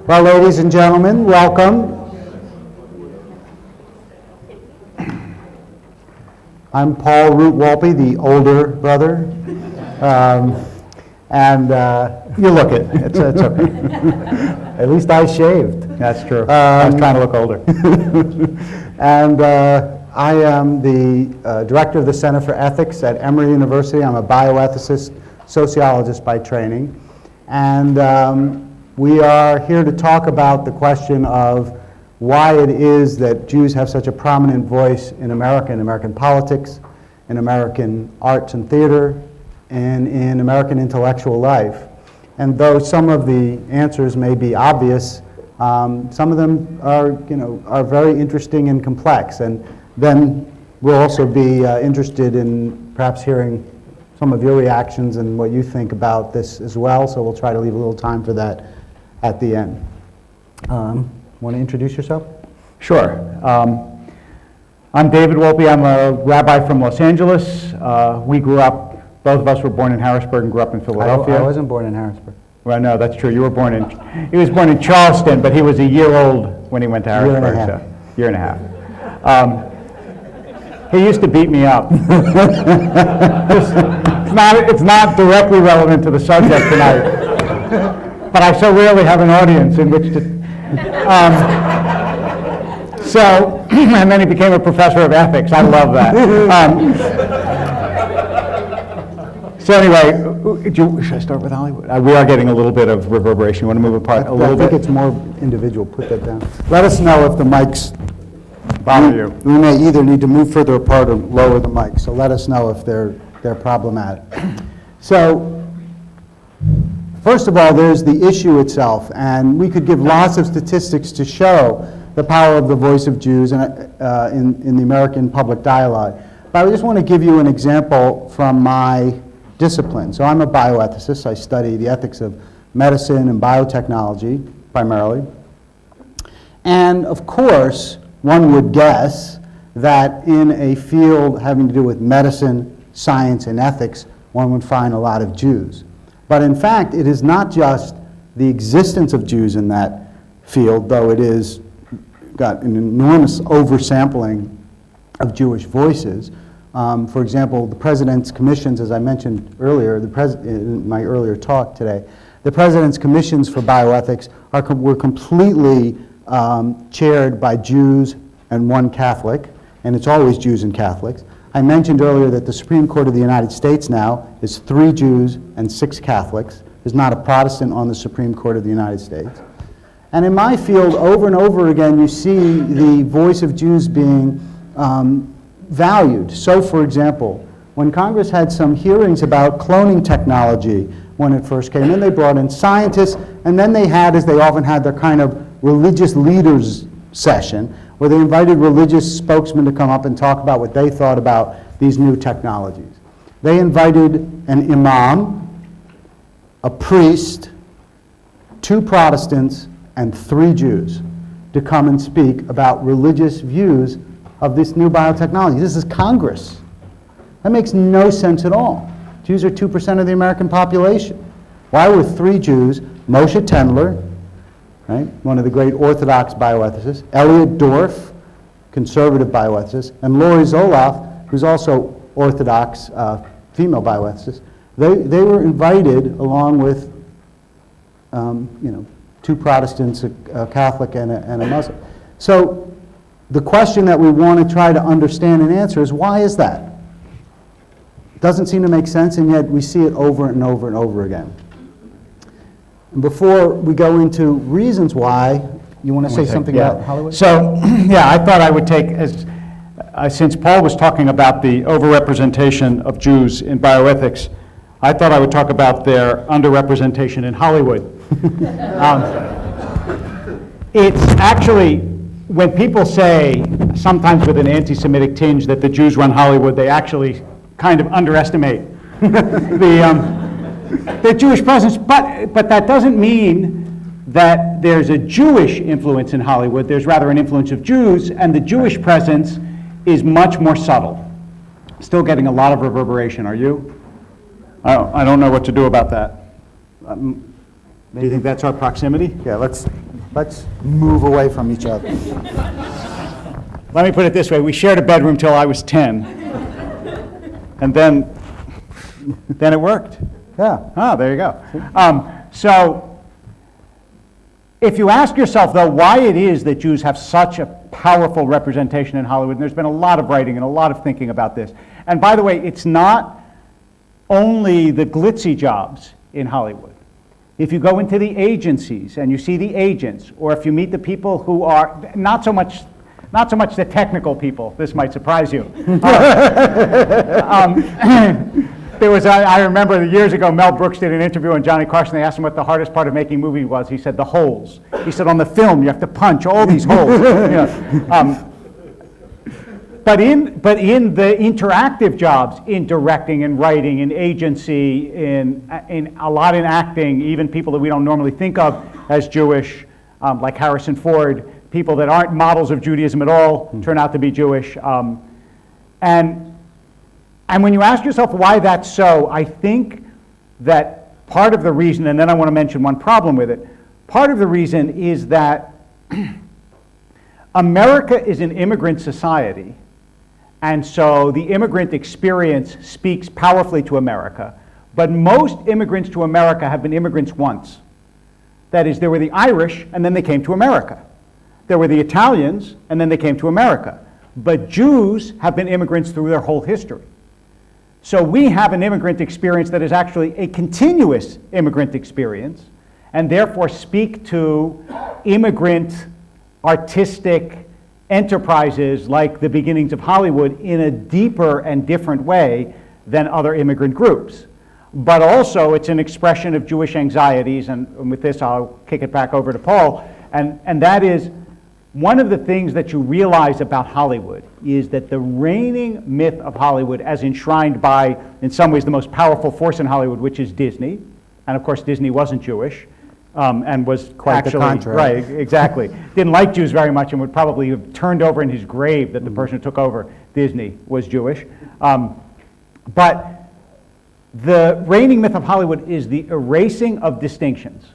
Well, ladies and gentlemen, welcome. I'm Paul Root Wolpe, the older brother, and you look it. It's okay. At least I shaved. That's true. I was trying to look older. And I am the director of the Center for Ethics at Emory University. I'm a bioethicist, sociologist by training. And we are here to talk about the question of why it is that Jews have such a prominent voice in American politics, in American arts and theater, and in American intellectual life. And though some of the answers may be obvious, some of them are very interesting and complex. And then we'll also be interested in perhaps hearing some of your reactions and what you think about this as well. So we'll try to leave a little time for that at the end. Want to introduce yourself? Sure. I'm David Wolpe. I'm a rabbi from Los Angeles. We grew up, both of us were born in Harrisburg and grew up in Philadelphia. I wasn't born in Harrisburg. Well, no, that's true. You were born in, he was born in Charleston, but he was a year old when he went to Harrisburg. Year and a half. He used to beat me up. It's not directly relevant to the subject tonight, but I so rarely have an audience in which to. And then he became a professor of ethics. I love that. So anyway, should I start with Hollywood? We are getting a little bit of reverberation. You want to move apart a little bit? I think it's more individual. Put that down. Let us know if the mics bother you. We may either need to move further apart or lower the mic. So let us know if they're problematic. So first of all, there's the issue itself, and we could give lots of statistics to show the power of the voice of Jews in the American public dialogue. But I just want to give you an example from my discipline. So I'm a bioethicist. I study the ethics of medicine and biotechnology primarily. And of course, one would guess that in a field having to do with medicine, science, and ethics, one would find a lot of Jews. But in fact, it is not just the existence of Jews in that field, though it is got an enormous oversampling of Jewish voices. For example, the President's Commissions, as I mentioned earlier, in my earlier talk today, the President's Commissions for Bioethics were completely chaired by Jews and one Catholic, and it's always Jews and Catholics. I mentioned earlier that the Supreme Court of the United States now is 3 Jews and 6 Catholics. There's not a Protestant on the Supreme Court of the United States. And in my field, over and over again, you see the voice of Jews being valued. So, for example, when Congress had some hearings about cloning technology when it first came in, they brought in scientists, and then they had, as they often had, their kind of religious leaders session, where they invited religious spokesmen to come up and talk about what they thought about these new technologies. They invited an imam, a priest, 2 Protestants, and 3 Jews to come and speak about religious views of this new biotechnology. This is Congress. That makes no sense at all. Jews are 2% of the American population. Why were 3 Jews, Moshe Tendler, right, one of the great Orthodox bioethicists, Elliot Dorff, conservative bioethicist, and Lori Zoloff, who's also Orthodox female bioethicist, they were invited along with 2 Protestants, a Catholic, and a Muslim. So the question that we want to try to understand and answer is, why is that? It doesn't seem to make sense, and yet we see it over and over and over again. And before we go into reasons why, you want to say something about Hollywood? So, I thought I would take, since Paul was talking about the overrepresentation of Jews in bioethics, I thought I would talk about their underrepresentation in Hollywood. It's actually, when people say, sometimes with an anti-Semitic tinge, that the Jews run Hollywood, they actually kind of underestimate the Jewish presence, but that doesn't mean that there's a Jewish influence in Hollywood. There's rather an influence of Jews, and the Jewish presence is much more subtle. Still getting a lot of reverberation, are you? I don't know what to do about that. Do you think that's our proximity? Yeah, let's Let's move away from each other. Let me put it this way. We shared a bedroom till I was 10. And then it worked. Yeah. Oh, there you go. So if you ask yourself, though, why it is that Jews have such a powerful representation in Hollywood, and there's been a lot of writing and a lot of thinking about this. And by the way, it's not only the glitzy jobs in Hollywood. If you go into the agencies and you see the agents, or if you meet the people who are not so much the technical people, this might surprise you. I remember years ago, Mel Brooks did an interview on Johnny Carson. They asked him what the hardest part of making movies was. He said, the holes. He said, on the film, you have to punch all these holes. But in the interactive jobs, in directing and writing, in agency, in a lot in acting, even people that we don't normally think of as Jewish, like Harrison Ford, people that aren't models of Judaism at all turn out to be Jewish. And when you ask yourself why that's so, I think that part of the reason, and then I want to mention one problem with it, part of the reason is that America is an immigrant society, and so the immigrant experience speaks powerfully to America, but most immigrants to America have been immigrants once. That is, there were the Irish, and then they came to America. There were the Italians, and then they came to America. But Jews have been immigrants through their whole history. So we have an immigrant experience that is actually a continuous immigrant experience, and therefore speak to immigrant artistic enterprises like the beginnings of Hollywood in a deeper and different way than other immigrant groups. But also it's an expression of Jewish anxieties, and with this I'll kick it back over to Paul, and that is one of the things that you realize about Hollywood is that the reigning myth of Hollywood, as enshrined by, in some ways, the most powerful force in Hollywood, which is Disney, and of course Disney wasn't Jewish, and was Quite the actually, contrary. right, exactly, didn't like Jews very much and would probably have turned over in his grave that the person who took over Disney was Jewish. But the reigning myth of Hollywood is the erasing of distinctions.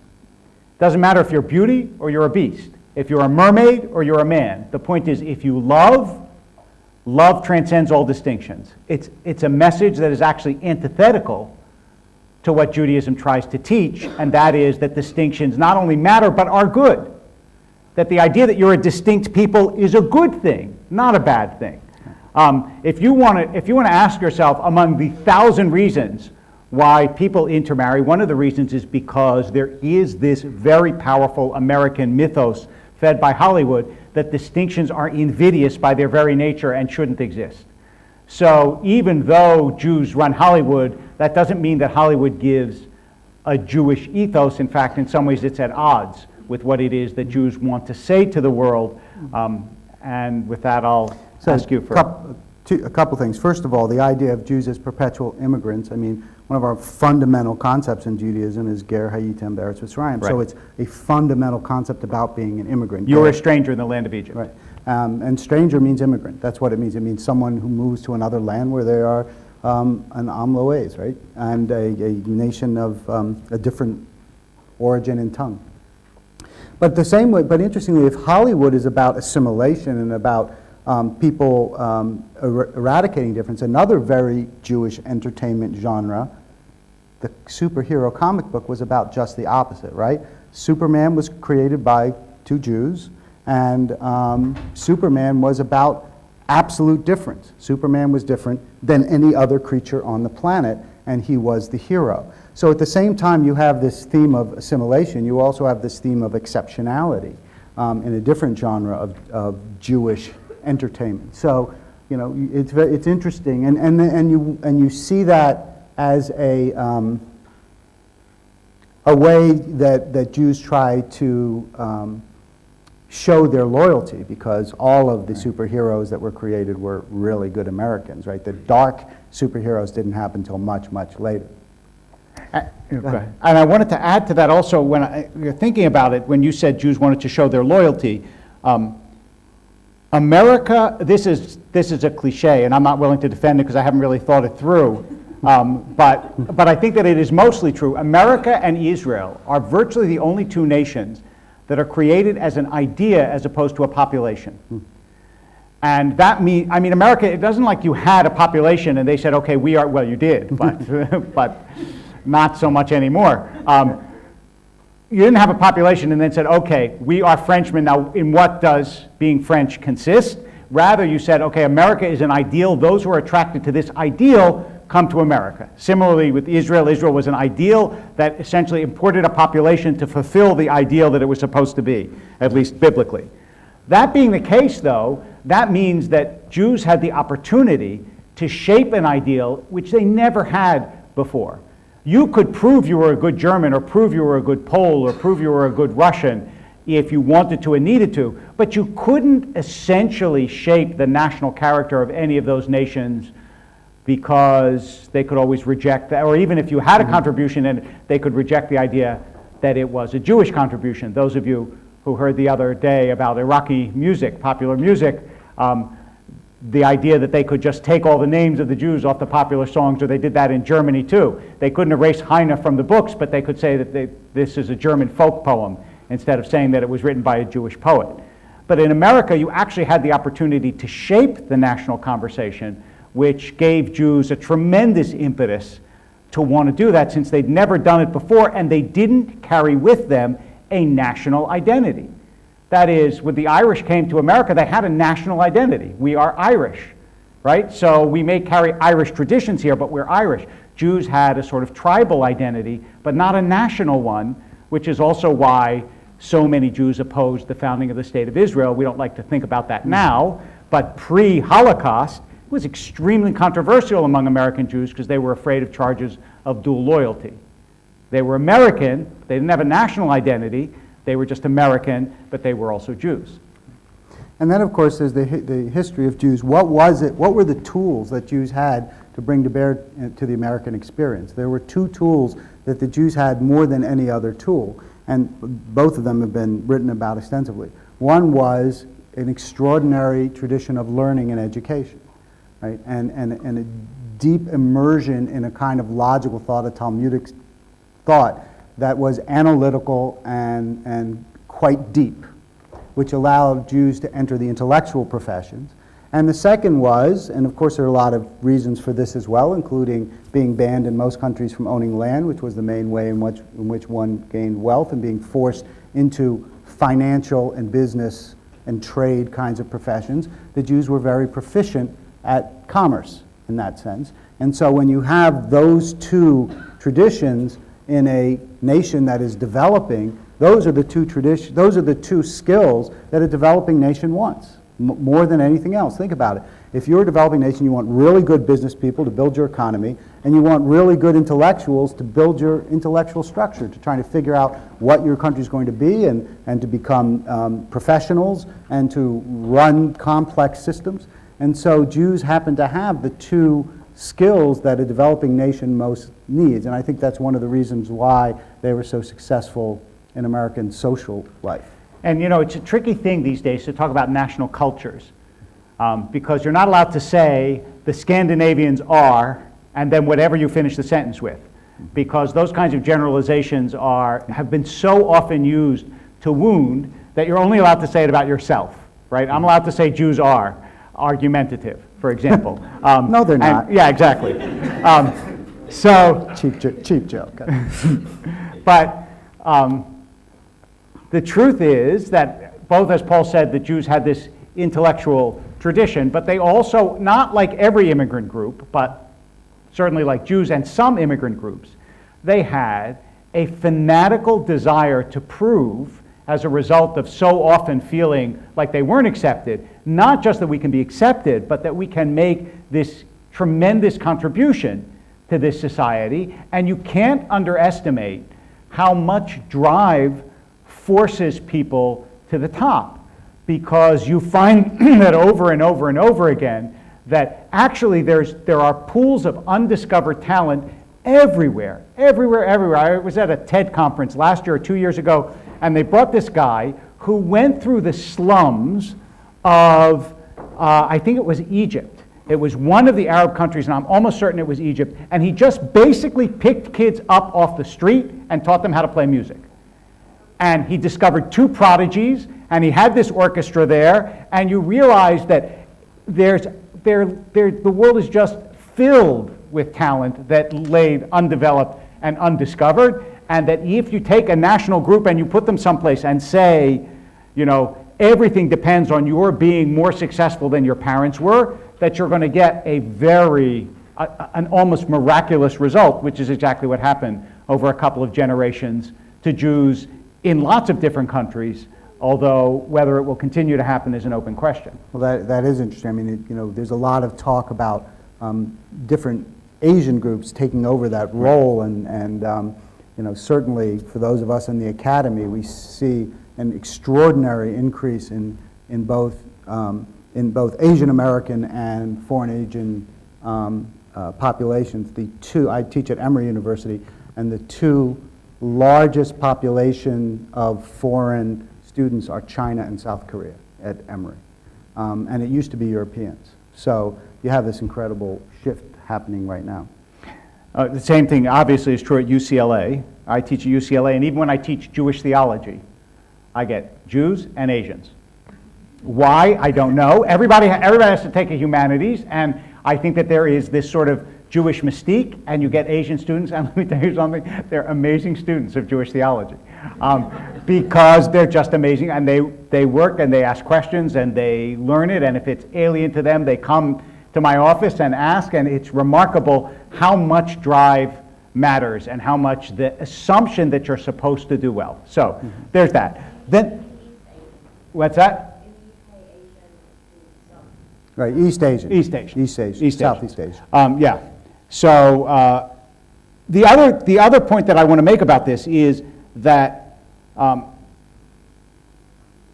Doesn't matter if you're beauty or you're a beast. If you're a mermaid or you're a man. The point is, if you love, love transcends all distinctions. It's a message that is actually antithetical to what Judaism tries to teach, and that is that distinctions not only matter but are good. That the idea that you're a distinct people is a good thing, not a bad thing. If you want to ask yourself, among the 1,000 reasons why people intermarry, one of the reasons is because there is this very powerful American mythos fed by Hollywood that distinctions are invidious by their very nature and shouldn't exist. So even though Jews run Hollywood, that doesn't mean that Hollywood gives a Jewish ethos. In fact, in some ways it's at odds with what it is that Jews want to say to the world. And with that, I'll ask you for... A couple things. First of all, the idea of Jews as perpetual immigrants. I mean, one of our fundamental concepts in Judaism is Ger Hayitem Be'eretz Mitzrayim. Right. So it's a fundamental concept about being an immigrant. You were a stranger in the land of Egypt. Right. And stranger means immigrant. That's what it means. It means someone who moves to another land where there are an Am Lo'ez, right? And a nation of a different origin and tongue. But the same way, but interestingly, if Hollywood is about assimilation and about people eradicating difference, another very Jewish entertainment genre, the superhero comic book, was about just the opposite, right? Superman was created by two Jews, and Superman was about absolute difference. Superman was different than any other creature on the planet, and he was the hero. So at the same time you have this theme of assimilation, you also have this theme of exceptionality in a different genre of Jewish entertainment. So, you know, it's interesting, and you see that as a way that Jews try to show their loyalty, because all of the superheroes that were created were really good Americans, right? The dark superheroes didn't happen until much, much later. And I wanted to add to that also, when you're thinking about it, when you said Jews wanted to show their loyalty, America, this is a cliche, and I'm not willing to defend it because I haven't really thought it through, but I think that it is mostly true. America and Israel are virtually the only two nations that are created as an idea as opposed to a population. And that means, I mean, America, it doesn't like you had a population and they said, okay, we are, well, you did, but, but not so much anymore. You didn't have a population and then said, okay, we are Frenchmen, now in what does being French consist? Rather, you said, okay, America is an ideal, those who are attracted to this ideal come to America. Similarly with Israel, Israel was an ideal that essentially imported a population to fulfill the ideal that it was supposed to be, at least biblically. That being the case, though, that means that Jews had the opportunity to shape an ideal which they never had before. You could prove you were a good German, or prove you were a good Pole, or prove you were a good Russian if you wanted to and needed to, but you couldn't essentially shape the national character of any of those nations because they could always reject that, or even if you had a contribution and they could reject the idea that it was a Jewish contribution. Those of you who heard the other day about Iraqi music, popular music, the idea that they could just take all the names of the Jews off the popular songs, or they did that in Germany too. They couldn't erase Heine from the books, but they could say that this is a German folk poem instead of saying that it was written by a Jewish poet. But in America, you actually had the opportunity to shape the national conversation, which gave Jews a tremendous impetus to want to do that since they'd never done it before, and they didn't carry with them a national identity. That is, when the Irish came to America, they had a national identity. We are Irish, right? So we may carry Irish traditions here, but we're Irish. Jews had a sort of tribal identity, but not a national one, which is also why so many Jews opposed the founding of the State of Israel. We don't like to think about that now, but pre-Holocaust, it was extremely controversial among American Jews because they were afraid of charges of dual loyalty. They were American, they didn't have a national identity, they were just American, but they were also Jews. And then, of course, there's the history of Jews. What were the tools that Jews had to bring to bear to the American experience? There were two tools that the Jews had more than any other tool, and both of them have been written about extensively. One was an extraordinary tradition of learning and education, right? And a deep immersion in a kind of logical thought, a Talmudic thought that was analytical and quite deep, which allowed Jews to enter the intellectual professions. And the second was, and of course there are a lot of reasons for this as well, including being banned in most countries from owning land, which was the main way in which one gained wealth, and being forced into financial and business and trade kinds of professions. The Jews were very proficient at commerce in that sense. And so when you have those two traditions in a nation that is developing, those are the two skills that a developing nation wants, more than anything else. Think about it. If you're a developing nation, you want really good business people to build your economy, and you want really good intellectuals to build your intellectual structure, to try to figure out what your country is going to be, and to become professionals, and to run complex systems. And so Jews happen to have the two skills that a developing nation most needs. And I think that's one of the reasons why they were so successful in American social life. And you know, it's a tricky thing these days to talk about national cultures because you're not allowed to say the Scandinavians are, and then whatever you finish the sentence with, because those kinds of generalizations have been so often used to wound that you're only allowed to say it about yourself, right? I'm allowed to say Jews are argumentative, for example. No, they're not. Yeah, exactly. So cheap joke. But the truth is that both, as Paul said, the Jews had this intellectual tradition, but they also, not like every immigrant group, but certainly like Jews and some immigrant groups, they had a fanatical desire to prove, as a result of so often feeling like they weren't accepted, not just that we can be accepted, but that we can make this tremendous contribution to this society. And you can't underestimate how much drive forces people to the top, because you find that over and over and over again that actually there are pools of undiscovered talent everywhere. I was at a TED conference last year or 2 years ago, and they brought this guy who went through the slums of, I think it was Egypt. It was one of the Arab countries, and I'm almost certain it was Egypt, and he just basically picked kids up off the street and taught them how to play music. and he discovered two prodigies, and he had this orchestra there, and you realize that the world is just filled with talent that laid undeveloped and undiscovered, and that if you take a national group and you put them someplace and say, everything depends on your being more successful than your parents were, that you're going to get an almost miraculous result, which is exactly what happened over a couple of generations to Jews in lots of different countries, although whether it will continue to happen is an open question. Well, that is interesting. I mean, there's a lot of talk about different Asian groups taking over that role, and certainly for those of us in the academy, we see an extraordinary increase in both Asian American and foreign Asian populations. I teach at Emory University, and the two largest population of foreign students are China and South Korea at Emory, and it used to be Europeans. So you have this incredible shift happening right now. The same thing obviously is true at UCLA. I teach at UCLA, and even when I teach Jewish theology, I get Jews and Asians. Why? I don't know. Everybody has to take a humanities, and I think that there is this sort of Jewish mystique, and you get Asian students, and let me tell you something, they're amazing students of Jewish theology, because they're just amazing, and they work, and they ask questions, and they learn it, and if it's alien to them, they come to my office and ask, and it's remarkable how much drive matters, and how much the assumption that you're supposed to do well. So, there's that. Then, what's that? Right, East Asian. East Asian. Southeast Asian. Yeah. So the other point that I want to make about this is that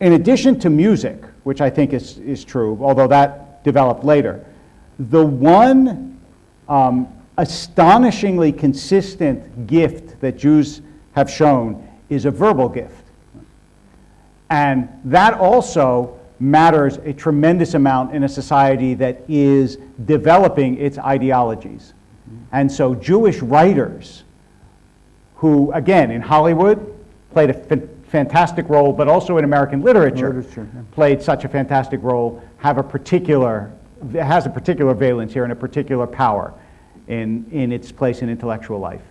in addition to music, which I think is true, although that developed later, the one astonishingly consistent gift that Jews have shown is a verbal gift. And that also matters a tremendous amount in a society that is developing its ideologies. And so Jewish writers who, again, in Hollywood, played a fantastic role, but also in American literature played such a fantastic role, has a particular valence here and a particular power in its place in intellectual life.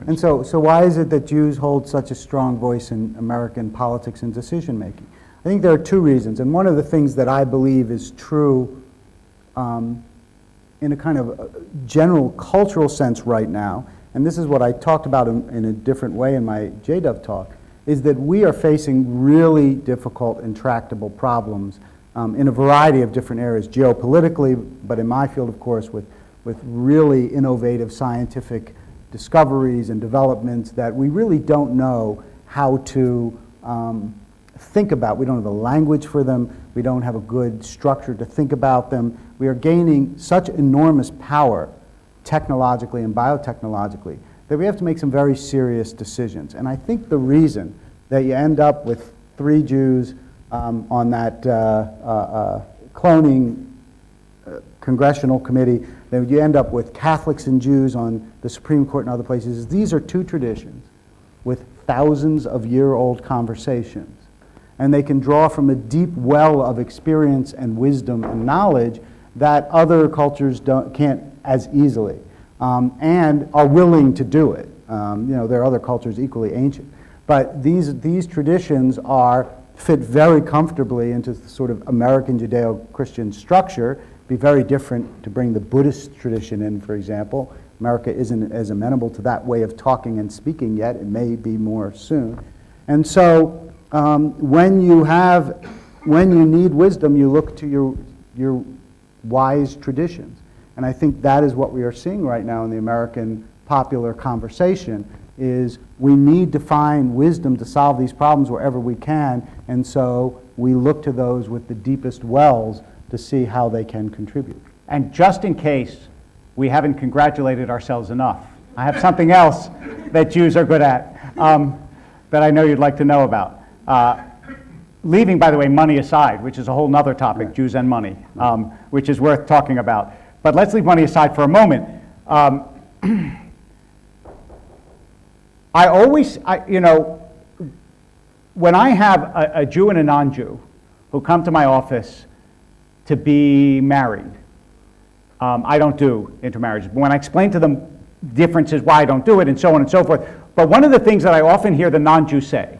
And so why is it that Jews hold such a strong voice in American politics and decision making? I think there are two reasons, and one of the things that I believe is true in a kind of general cultural sense right now, and this is what I talked about in a different way in my JDOV talk, is that we are facing really difficult, intractable problems in a variety of different areas, geopolitically, but in my field, of course, with really innovative scientific discoveries and developments that we really don't know how to think about. We don't have a language for them. We don't have a good structure to think about them. We are gaining such enormous power technologically and biotechnologically that we have to make some very serious decisions. And I think the reason that you end up with 3 Jews on that cloning congressional committee, that you end up with Catholics and Jews on the Supreme Court and other places, is these are two traditions with thousands of year-old conversations. And they can draw from a deep well of experience and wisdom and knowledge that other cultures can't as easily, and are willing to do it. There are other cultures equally ancient. But these traditions fit very comfortably into the sort of American Judeo-Christian structure. Be very different to bring the Buddhist tradition in, for example. America isn't as amenable to that way of talking and speaking yet. It may be more soon. And so when you need wisdom, you look to your wise traditions. And I think that is what we are seeing right now in the American popular conversation, is we need to find wisdom to solve these problems wherever we can, and so we look to those with the deepest wells to see how they can contribute. And just in case we haven't congratulated ourselves enough, I have something else that Jews are good at that I know you'd like to know about. Leaving, by the way, money aside, which is a whole other topic, right. Jews and money, which is worth talking about. But let's leave money aside for a moment. when I have a Jew and a non-Jew who come to my office to be married, I don't do intermarriage. When I explain to them differences, why I don't do it, and so on and so forth. But one of the things that I often hear the non-Jew say,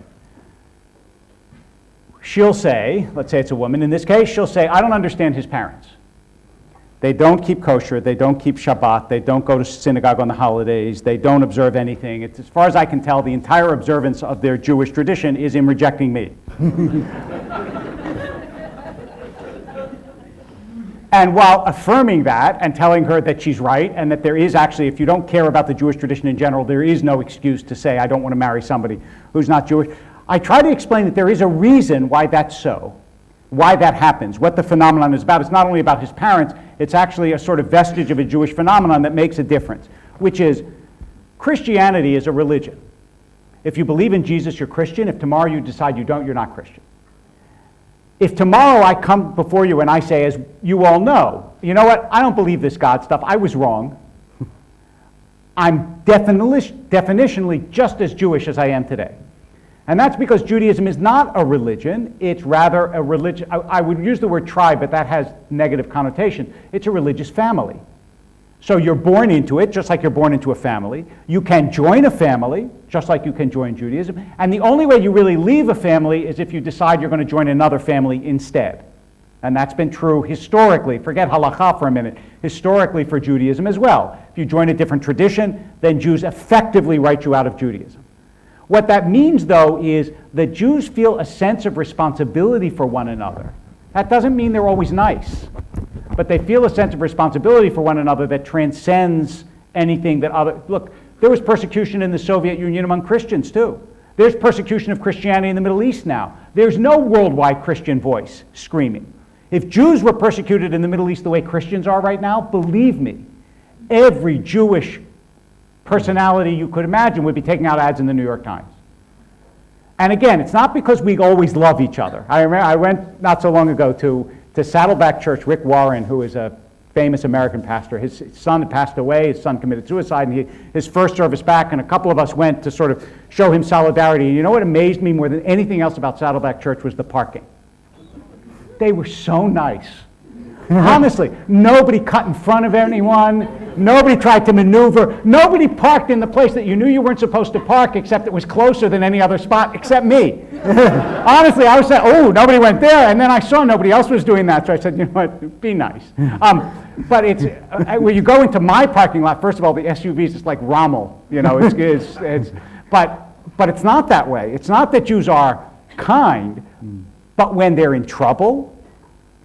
she'll say, let's say it's a woman in this case, she'll say, I don't understand his parents. They don't keep kosher, they don't keep Shabbat, they don't go to synagogue on the holidays, they don't observe anything. It's, as far as I can tell, the entire observance of their Jewish tradition is in rejecting me. And while affirming that and telling her that she's right and that there is actually, if you don't care about the Jewish tradition in general, there is no excuse to say, I don't want to marry somebody who's not Jewish, I try to explain that there is a reason why that's so, why that happens, what the phenomenon is about. It's not only about his parents, it's actually a sort of vestige of a Jewish phenomenon that makes a difference, which is Christianity is a religion. If you believe in Jesus, you're Christian. If tomorrow you decide you don't, you're not Christian. If tomorrow I come before you and I say, as you all know, you know what, I don't believe this God stuff, I was wrong. I'm definitionally just as Jewish as I am today. And that's because Judaism is not a religion, it's rather a religion. I would use the word tribe, but that has negative connotation. It's a religious family. So you're born into it, just like you're born into a family. You can join a family, just like you can join Judaism. And the only way you really leave a family is if you decide you're going to join another family instead. And that's been true historically. Forget halakha for a minute. Historically for Judaism as well. If you join a different tradition, then Jews effectively write you out of Judaism. What that means, though, is that Jews feel a sense of responsibility for one another. That doesn't mean they're always nice, but they feel a sense of responsibility for one another that transcends anything that other... Look, there was persecution in the Soviet Union among Christians, too. There's persecution of Christianity in the Middle East now. There's no worldwide Christian voice screaming. If Jews were persecuted in the Middle East the way Christians are right now, believe me, every Jewish personality you could imagine would be taking out ads in the New York Times. And again, it's not because we always love each other. I went not so long ago to Saddleback Church. Rick Warren, who is a famous American pastor, his son had passed away, his son committed suicide, and his first service back, and a couple of us went to sort of show him solidarity. And you know what amazed me more than anything else about Saddleback Church was the parking. They were so nice. Honestly, nobody cut in front of anyone, nobody tried to maneuver, nobody parked in the place that you knew you weren't supposed to park, except it was closer than any other spot except me. Honestly, I was saying, oh, nobody went there, and then I saw nobody else was doing that, so I said, you know what, be nice. But it's, when you go into my parking lot, first of all, the SUVs, it's like Rommel, you know, but it's not that way. It's not that Jews are kind, but when they're in trouble,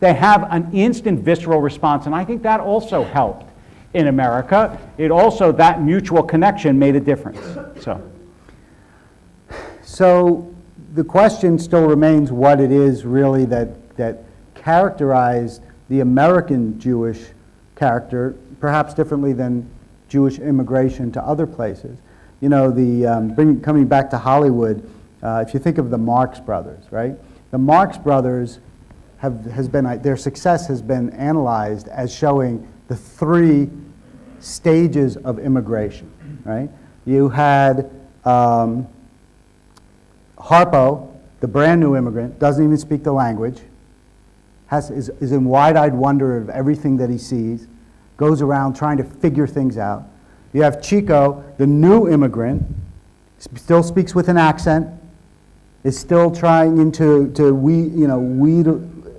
they have an instant visceral response, and I think that also helped in America. It also, that mutual connection made a difference. So the question still remains what it is really that characterized the American Jewish character, perhaps differently than Jewish immigration to other places. You know, coming back to Hollywood, if you think of the Marx Brothers, right? The Marx Brothers their success has been analyzed as showing the three stages of immigration, right? You had Harpo, the brand new immigrant, doesn't even speak the language, is in wide-eyed wonder of everything that he sees, goes around trying to figure things out. You have Chico, the new immigrant, still speaks with an accent, is still trying to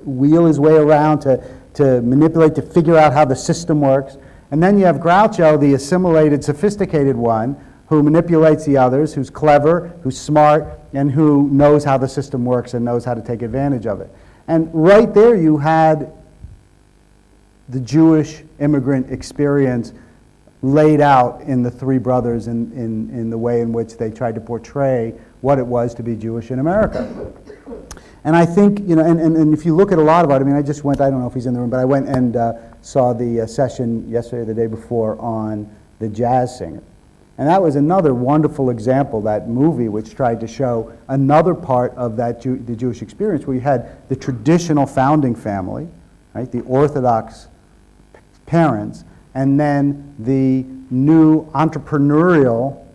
wheel his way around to manipulate, to figure out how the system works. And then you have Groucho, the assimilated, sophisticated one, who manipulates the others, who's clever, who's smart, and who knows how the system works and knows how to take advantage of it. And right there you had the Jewish immigrant experience laid out in the three brothers in the way in which they tried to portray what it was to be Jewish in America. And I think, you know, and if you look at a lot of it, I mean, I just went, I don't know if he's in the room, but I went and saw the session yesterday or the day before on the jazz singer. And that was another wonderful example, that movie, which tried to show another part of that the Jewish experience, where you had the traditional founding family, right, the Orthodox parents, and then the new entrepreneurial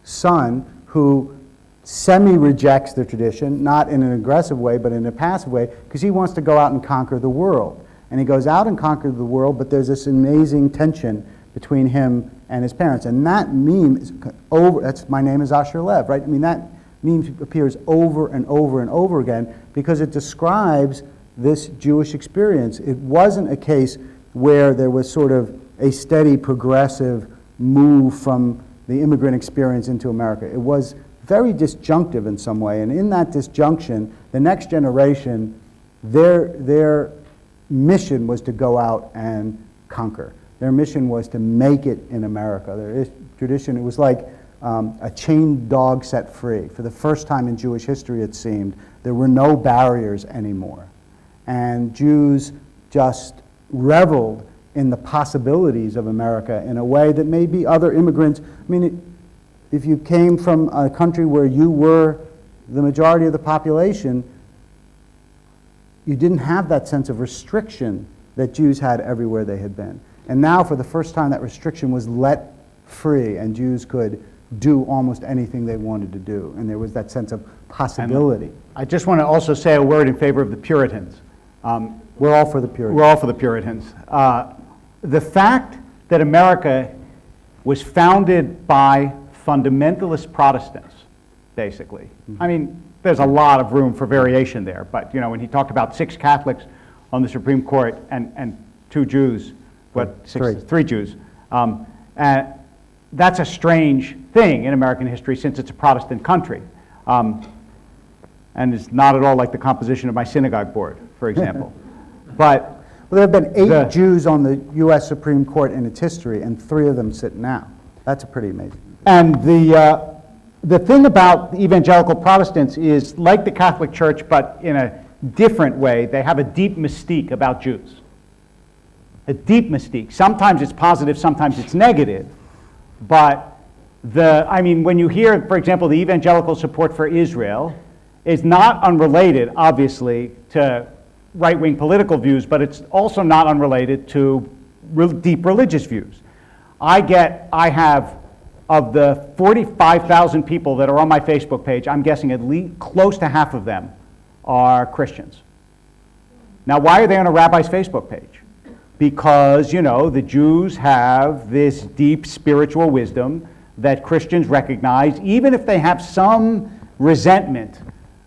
son who semi-rejects the tradition, not in an aggressive way, but in a passive way, because he wants to go out and conquer the world. And he goes out and conquers the world, but there's this amazing tension between him and his parents. And that meme is over, that's "My name is Asher Lev," right? I mean, that meme appears over and over and over again because it describes this Jewish experience. It wasn't a case where there was sort of a steady, progressive move from the immigrant experience into America. It was very disjunctive in some way, and in that disjunction, the next generation, their mission was to go out and conquer. Their mission was to make it in America. Their tradition, it was like a chained dog set free. For the first time in Jewish history, it seemed, there were no barriers anymore. And Jews just reveled in the possibilities of America in a way that maybe other immigrants, I mean, if you came from a country where you were the majority of the population, you didn't have that sense of restriction that Jews had everywhere they had been. And now, for the first time, that restriction was let free, and Jews could do almost anything they wanted to do. And there was that sense of possibility. And I just want to also say a word in favor of the Puritans. We're all for the Puritans. We're all for the Puritans. The fact that America was founded by fundamentalist Protestants, basically. I mean, there's a lot of room for variation there, but you know, when he talked about 6 Catholics on the Supreme Court and 2 Jews, three Jews, that's a strange thing in American history since it's a Protestant country. And it's not at all like the composition of my synagogue board, for example. But well, there have been 8 Jews on the U.S. Supreme Court in its history, and 3 of them sit now. That's pretty amazing. And the thing about the evangelical Protestants is, like the Catholic Church, but in a different way, they have a deep mystique about Jews. A deep mystique. Sometimes it's positive, sometimes it's negative. But when you hear, for example, the evangelical support for Israel is not unrelated, obviously, to right-wing political views, but it's also not unrelated to deep religious views. I have, of the 45,000 people that are on my Facebook page, I'm guessing at least close to half of them are Christians. Now, why are they on a rabbi's Facebook page? Because, you know, the Jews have this deep spiritual wisdom that Christians recognize, even if they have some resentment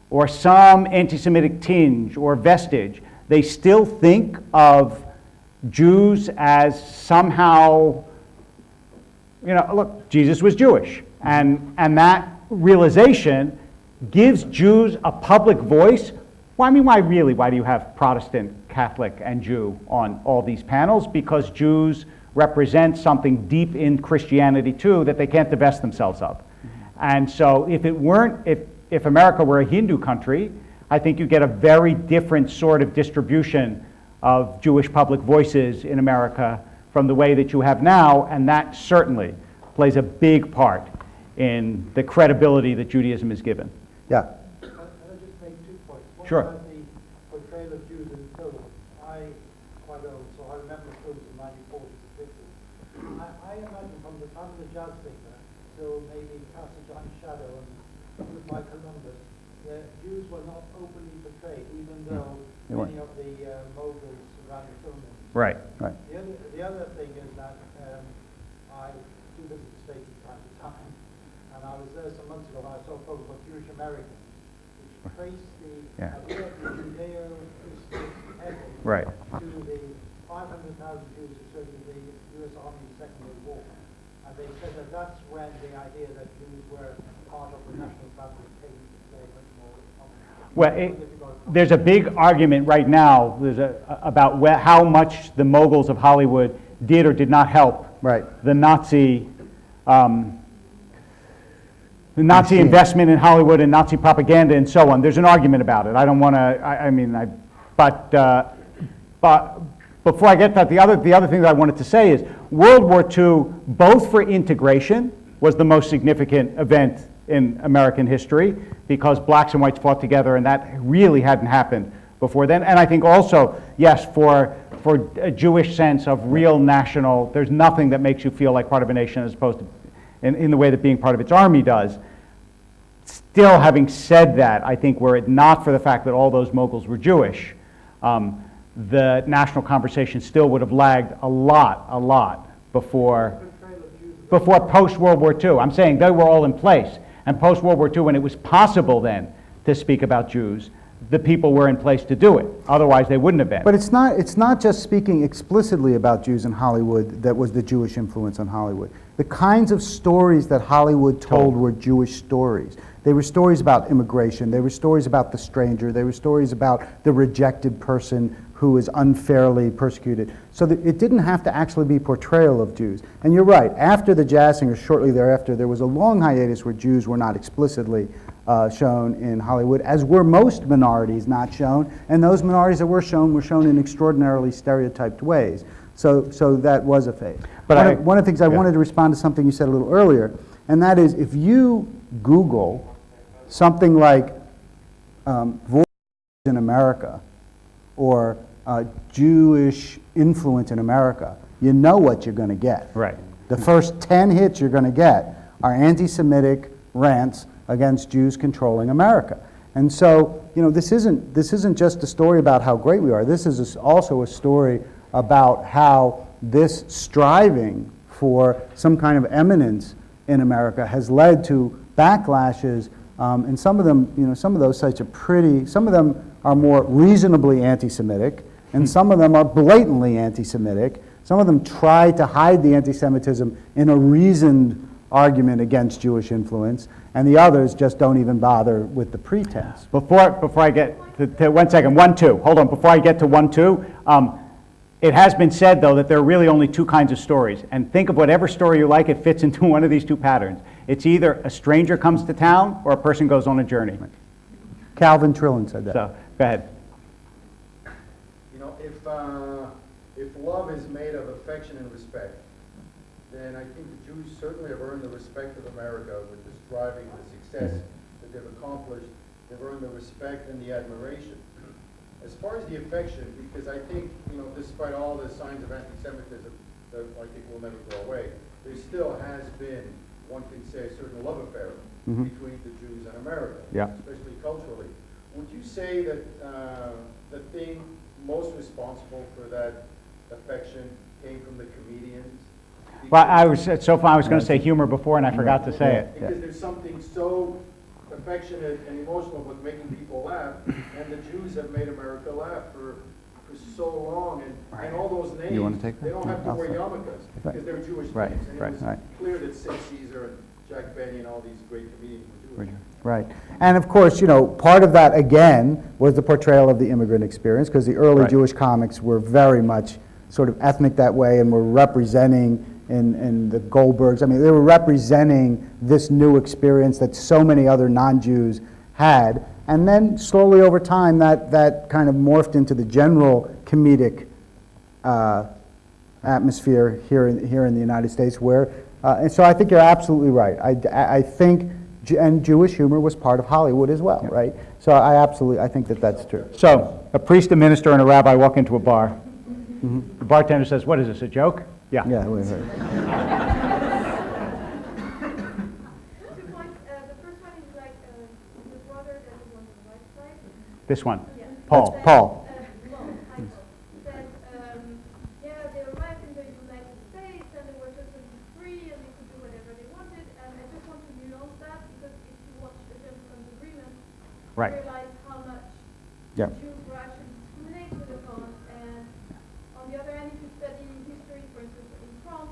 or some anti-Semitic tinge or vestige, they still think of Jews as somehow, you know, look, Jesus was Jewish. And that realization gives Jews a public voice. Well, I mean, why do you have Protestant, Catholic, and Jew on all these panels? Because Jews represent something deep in Christianity too that they can't divest themselves of. And so if America were a Hindu country, I think you get a very different sort of distribution of Jewish public voices in America from the way that you have now, and that certainly plays a big part in the credibility that Judaism is given. Yeah. Can I just make 2 points? One Sure. about the portrayal of Jews in film. I quite old, so I remember films in the 1940s and 50s. I imagine from the time of the jazz singer till maybe Castle Giant Shadow and by Columbus, the Jews were not openly portrayed, even though many of the moguls around the film. Right. Right. The other thing is that I do visit the States from time to time, and I was there some months ago and I saw a program called Jewish Americans, which traced the idea of the Judeo-Christian ethic Right. to the 500,000 Jews who served in the U.S. Army in the Second World War. And they said that that's when the idea that Jews were part of the national family came to play much more. Well, there's a big argument right now about how much the moguls of Hollywood did or did not help the Nazi investment in Hollywood and Nazi propaganda and so on. There's an argument about it. I don't want to. But before I get to that, the other thing that I wanted to say is World War II, both for integration, was the most significant event in American history because blacks and whites fought together, and that really hadn't happened before then. And I think also, yes, for a Jewish sense of real national, there's nothing that makes you feel like part of a nation as opposed to in the way that being part of its army does. Still, having said that, I think were it not for the fact that all those moguls were Jewish, the national conversation still would have lagged a lot before post-World War II. I'm saying they were all in place. And post-World War II, when it was possible then to speak about Jews, the people were in place to do it. Otherwise, they wouldn't have been. But it's not just speaking explicitly about Jews in Hollywood that was the Jewish influence on Hollywood. The kinds of stories that Hollywood told were Jewish stories. They were stories about immigration. They were stories about the stranger. They were stories about the rejected person who is unfairly persecuted. So that it didn't have to actually be portrayal of Jews. And you're right, after the Jazz Singer, shortly thereafter, there was a long hiatus where Jews were not explicitly shown in Hollywood, as were most minorities not shown, and those minorities that were shown in extraordinarily stereotyped ways. So that was a phase. But one of the things I wanted to respond to something you said a little earlier, and that is if you Google something like voices in America or Jewish influence in America, you know what you're going to get. Right. The first 10 hits you're going to get are anti-Semitic rants against Jews controlling America. And so, this isn't just a story about how great we are. This is also a story about how this striving for some kind of eminence in America has led to backlashes, and some of them, some of those sites are some of them are more reasonably anti-Semitic, and some of them are blatantly anti-Semitic. Some of them try to hide the anti-Semitism in a reasoned argument against Jewish influence, and the others just don't even bother with the pretense. Before I get to 1 second, 1, 2, hold on, before I get to 1, 2, it has been said, though, that there are really only two kinds of stories, and think of whatever story you like, it fits into one of these two patterns. It's either a stranger comes to town or a person goes on a journey. Calvin Trillin said that. So, go ahead. If love is made of affection and respect, then I think the Jews certainly have earned the respect of America with the striving, the success that they've accomplished. They've earned the respect and the admiration. As far as the affection, because I think, despite all the signs of anti-Semitism that I think will never go away, there still has been, one can say, a certain love affair between the Jews and America, especially culturally. Would you say that the thing most responsible for that affection came from the comedians? Well, I was going to say humor before, and I forgot to say it. Because there's something so affectionate and emotional with making people laugh, and the Jews have made America laugh for so long, and all those names, they don't have to wear yarmulkes because they're Jewish names. And it was clear that Sid Caesar and Jack Benny and all these great comedians were Jewish. Right. And of course, part of that, again, was the portrayal of the immigrant experience, because the early Jewish comics were very much sort of ethnic that way and were representing in the Goldbergs. I mean, they were representing this new experience that so many other non-Jews had. And then slowly over time, that kind of morphed into the general comedic atmosphere here in the United States, where, and so I think you're absolutely right. I think, and Jewish humor was part of Hollywood as well, right? So I think that's true. So, a priest, a minister, and a rabbi walk into a bar. The bartender says, "What is this, a joke?" Yeah. Yeah, we heard. 2 points. The first one is like the brother that is on the right side. This one. Yeah. Paul. Paul. Said, they arrived in the United States and they were totally free and they could do whatever they wanted. And I just want to nuance that because if you watch the Gentleman's Agreement, you realize how much Jews were actually discriminated upon. And on the other hand, if you study history, for instance, in France,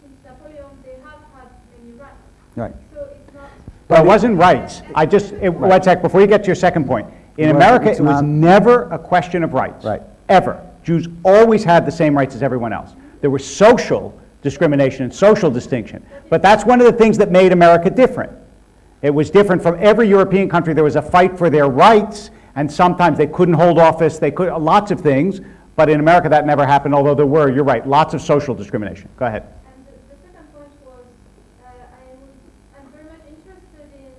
since Napoleon, they have had many rights. Right. So it's not. But it wasn't rights. 1 sec, before you get to your second point. In America, it was never a question of rights. Right. Ever. Jews always had the same rights as everyone else. There was social discrimination and social distinction. But that's one of the things that made America different. It was different from every European country. There was a fight for their rights, and sometimes they couldn't hold office. They could, lots of things. But in America, that never happened, although there were, you're right, lots of social discrimination. Go ahead. And the second point was, I'm very much interested in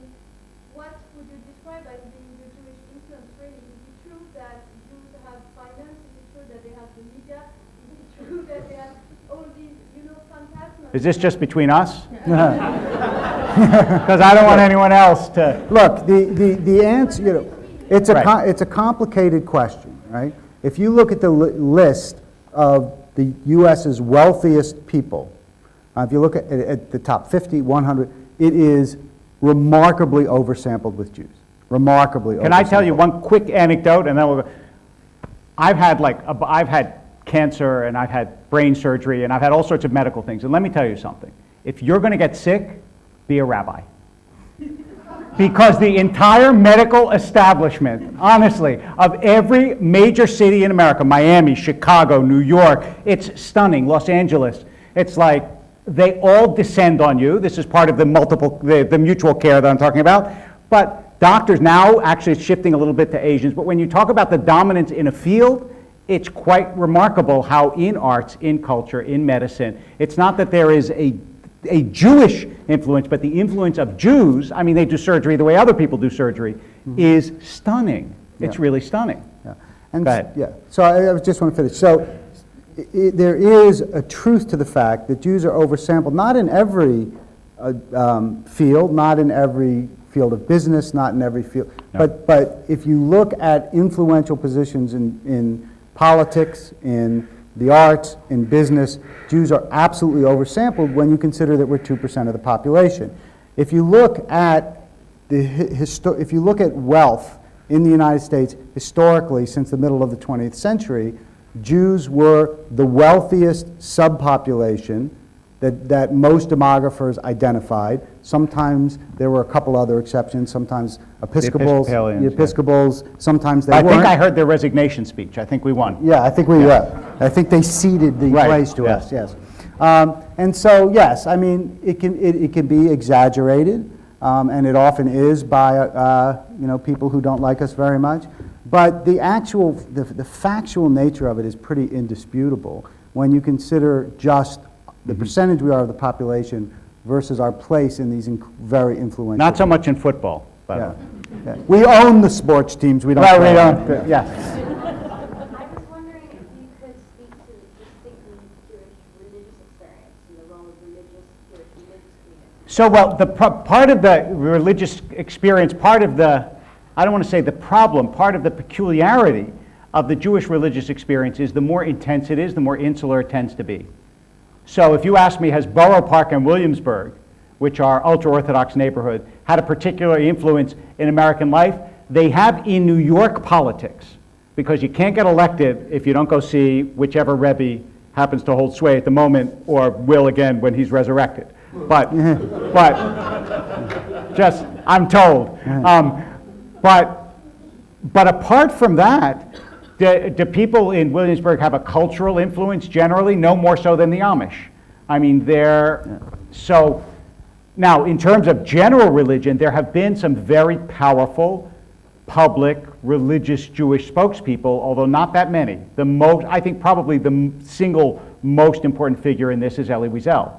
what would you describe as being the Jewish influence, really? Is it true that Jews have finance? Is it true that they have the media? Is it true that they have all these, phantasms? Is this just between us? Because I don't want anyone else to. Look, the answer, it's a, Right. it's a complicated question, right? If you look at the list of the U.S.'s wealthiest people, if you look at the top 50, 100, it is remarkably oversampled with Jews. Remarkably oversampled. Can I tell you one quick anecdote, and then we'll go. I've had cancer, and I've had brain surgery, and I've had all sorts of medical things. And let me tell you something. If you're going to get sick, be a rabbi. Because the entire medical establishment, honestly, of every major city in America, Miami, Chicago, New York, it's stunning, Los Angeles, it's like they all descend on you. This is part of the the mutual care that I'm talking about. But doctors now, actually it's shifting a little bit to Asians, but when you talk about the dominance in a field, it's quite remarkable how in arts, in culture, in medicine, it's not that there is a Jewish influence, but the influence of Jews, I mean, they do surgery the way other people do surgery, is stunning. It's Yeah. really stunning. Yeah. And Go ahead. Yeah. So I just want to finish. So there is a truth to the fact that Jews are oversampled, not in every field, not in every field of business, not in every field, No. but if you look at influential positions in politics, in the arts, in business, Jews are absolutely oversampled when you consider that we're 2% of the population. If you look at if you look at wealth in the United States historically since the middle of the 20th century, Jews were the wealthiest subpopulation that most demographers identified. Sometimes there were a couple other exceptions, sometimes Episcopals, Episcopalians, the yeah. Episcopals, sometimes they I weren't. think I heard their resignation speech. I think we won. Yeah, I think I think they ceded the Right, place to yeah. us, yes. And so, yes, I mean, it can be exaggerated, and it often is by, people who don't like us very much. But the factual nature of it is pretty indisputable when you consider just the percentage we are of the population versus our place in these very influential. Not so much in football, by the Yeah. way. Yeah. We own the sports teams, we don't. Well, play we them. don't, yeah. I was wondering if you could speak to the distinctly Jewish religious experience and the role of Jewish religious community. So, well, part of the religious experience, I don't want to say the problem, part of the peculiarity of the Jewish religious experience is the more intense it is, the more insular it tends to be. So if you ask me, has Borough Park and Williamsburg, which are ultra-Orthodox neighborhood, had a particular influence in American life? They have in New York politics, because you can't get elected if you don't go see whichever Rebbe happens to hold sway at the moment, or will again when he's resurrected. But just, I'm told. But apart from that, do people in Williamsburg have a cultural influence generally? No more so than the Amish. I mean, so now in terms of general religion, there have been some very powerful public religious Jewish spokespeople, although not that many. I think probably the single most important figure in this is Elie Wiesel,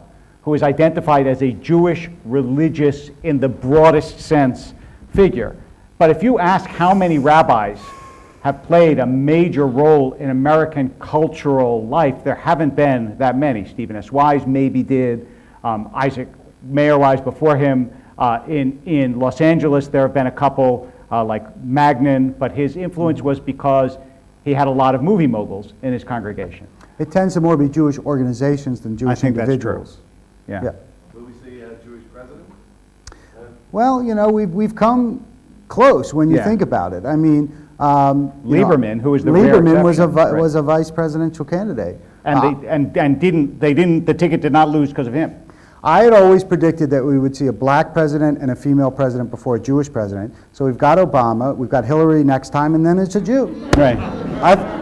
who is identified as a Jewish religious in the broadest sense figure. But if you ask how many rabbis have played a major role in American cultural life, there haven't been that many. Stephen S. Wise maybe did. Isaac Mayer Wise before him. In Los Angeles, there have been a couple like Magnin, but his influence was because he had a lot of movie moguls in his congregation. It tends to more be Jewish organizations than Jewish think that's true. individuals. Yeah. Will we see a Jewish president? Well, we've come close when you Yeah. think about it. I mean, Lieberman, who was the rare Lieberman was exception, was a vice presidential candidate. And the ticket did not lose because of him. I had always predicted that we would see a black president and a female president before a Jewish president. So we've got Obama, we've got Hillary next time, and then it's a Jew. Right.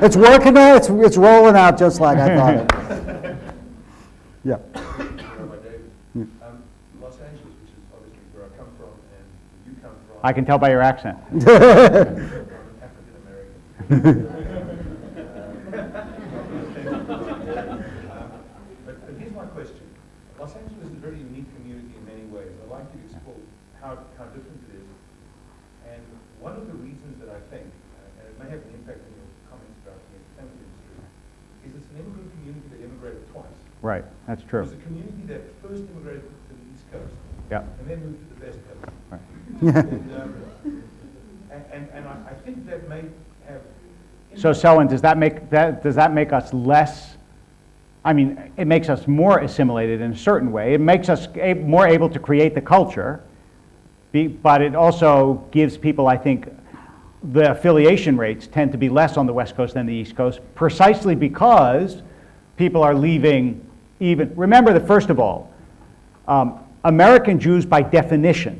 It's working out. It's rolling out just like I thought it. Yeah. Rabbi David. Los Angeles, which is obviously where I come from and you come from. I can tell by your accent. I'm African American. But here's my question. Los Angeles is a very unique community in many ways. I'd like you to explore how different it is. And one of the reasons that I think, and it may have an impact on your comments about the entertainment industry, is it's an immigrant community that immigrated twice. Right, that's true. It was a community that first immigrated to the East Coast, Yeah. and then move to the best coast. Right. And I think that may have. So Selwyn, does that make us less? I mean, it makes us more assimilated in a certain way. It makes us more able to create the culture, but it also gives people, I think, the affiliation rates tend to be less on the West Coast than the East Coast, precisely because people are leaving even. Remember that, first of all, American Jews by definition,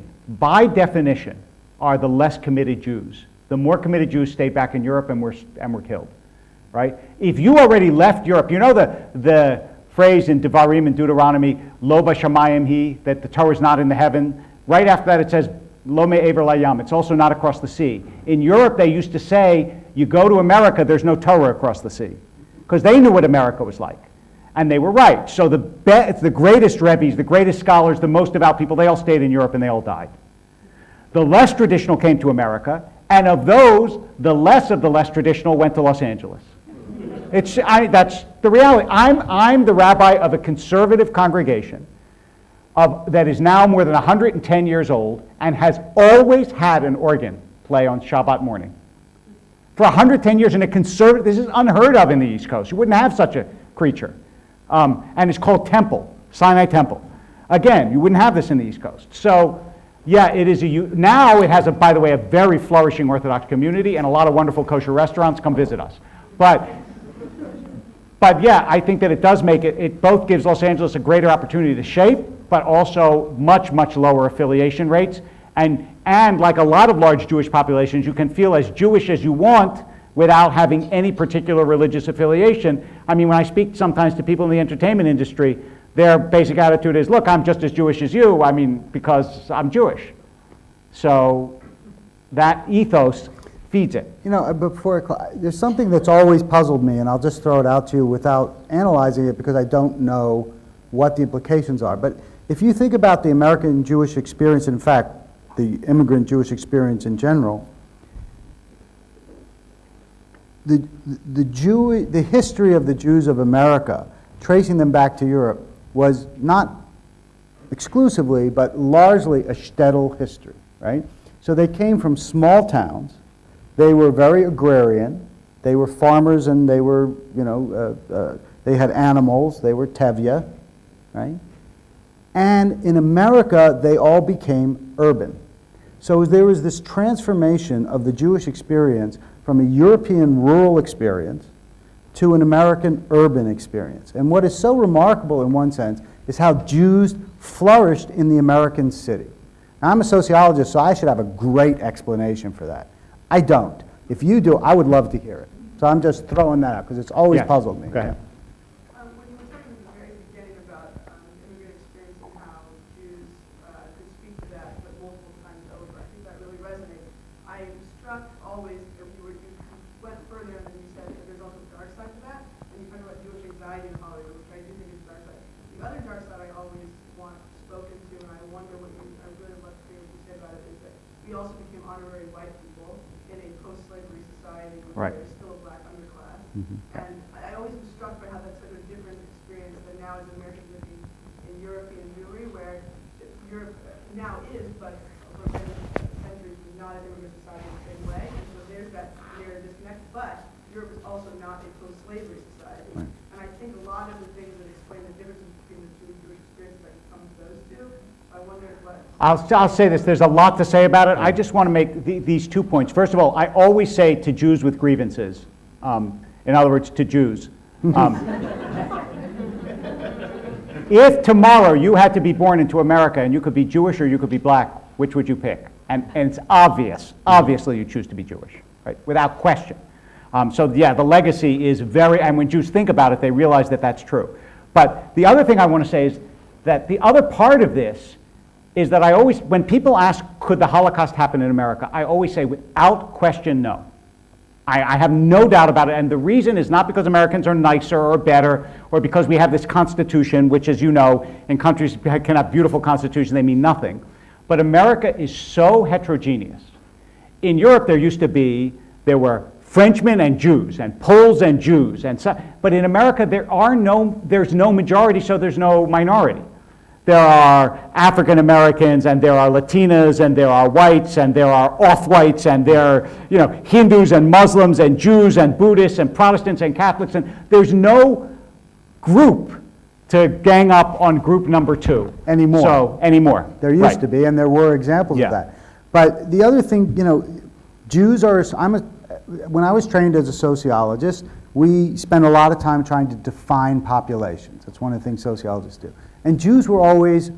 are the less committed Jews. The more committed Jews stayed back in Europe and were killed, right? If you already left Europe, you know the phrase in Devarim and Deuteronomy, Lo b'shamayim hi, that the Torah is not in the heaven. Right after that it says, Lo me'ever layam, it's also not across the sea. In Europe they used to say, you go to America, there's no Torah across the sea. Because they knew what America was like. And they were right. So the greatest rebbes, the greatest scholars, the most devout people, they all stayed in Europe and they all died. The less traditional came to America, and of those, the less of the less traditional went to Los Angeles. That's the reality. I'm the rabbi of a conservative congregation that is now more than 110 years old and has always had an organ play on Shabbat morning. For 110 years in a conservative, this is unheard of in the East Coast. You wouldn't have such a creature. And it's called Temple, Sinai Temple. Again, you wouldn't have this in the East Coast. So, yeah, it is now it has, by the way, a very flourishing Orthodox community and a lot of wonderful kosher restaurants. Come visit us. But yeah, I think that it does make it both gives Los Angeles a greater opportunity to shape, but also much, much lower affiliation rates. And like a lot of large Jewish populations, you can feel as Jewish as you want without having any particular religious affiliation. I mean, when I speak sometimes to people in the entertainment industry, their basic attitude is, look, I'm just as Jewish as you, I mean, because I'm Jewish. So that ethos feeds it. You know, there's something that's always puzzled me, and I'll just throw it out to you without analyzing it because I don't know what the implications are. But if you think about the American Jewish experience, in fact, the immigrant Jewish experience in general, the history of the Jews of America, tracing them back to Europe, was not exclusively, but largely a shtetl history, right? So they came from small towns. They were very agrarian. They were farmers, and they were, they had animals. They were tevya, right? And in America, they all became urban. So there was this transformation of the Jewish experience from a European rural experience to an American urban experience. And what is so remarkable in one sense is how Jews flourished in the American city. Now, I'm a sociologist, so I should have a great explanation for that. I don't. If you do, I would love to hear it. So I'm just throwing that out because it's always puzzled me. Go ahead. When you were talking at the very beginning about immigrant experience and how Jews could speak to that, but multiple times over, I think that really resonates. I am struck always if you went further and then you said that there's also a dark side to that, and you talked about Jewish anxiety in Hollywood, which I do think is a dark side. The other dark side I always want spoken to, and I wonder what I really love to hear what you say about it, is that we also became honorary white people in a post-slavery society where there's still a black underclass. Mm-hmm. And I always was struck by how that's such a different experience than now as Americans living in European Jewry, where Europe now is, but over many centuries was not an immigrant society in the same way. And so there's that clear disconnect. But Europe is also not a post-slavery society. Right. And I think a lot of the things that explain the differences between the two Jewish experiences that come to those two, I wonder what... I'll say this. There's a lot to say about it. I just want to make these 2 points. First of all, I always say to Jews with grievances, in other words, to Jews, if tomorrow you had to be born into America and you could be Jewish or you could be black, which would you pick? And it's obviously you choose to be Jewish, right? Without question. So yeah, the legacy is and when Jews think about it, they realize that that's true. But the other thing I want to say is that the other part of this is that when people ask, could the Holocaust happen in America, I always say, without question, no. I have no doubt about it, and the reason is not because Americans are nicer or better, or because we have this Constitution, which, as you know, in countries can have beautiful constitutions, they mean nothing. But America is so heterogeneous. In Europe, there were Frenchmen and Jews, and Poles and Jews, but in America, there's no majority, so there's no minority. there are African Americans, and there are Latinas, and there are whites, and there are off-whites, and there are, Hindus and Muslims and Jews and Buddhists and Protestants and Catholics, and there's no group to gang up on group number 2. Anymore. There used to be, and there were examples Yeah. of that. But the other thing, Jews are, when I was trained as a sociologist, we spent a lot of time trying to define populations. That's one of the things sociologists do. And Jews were always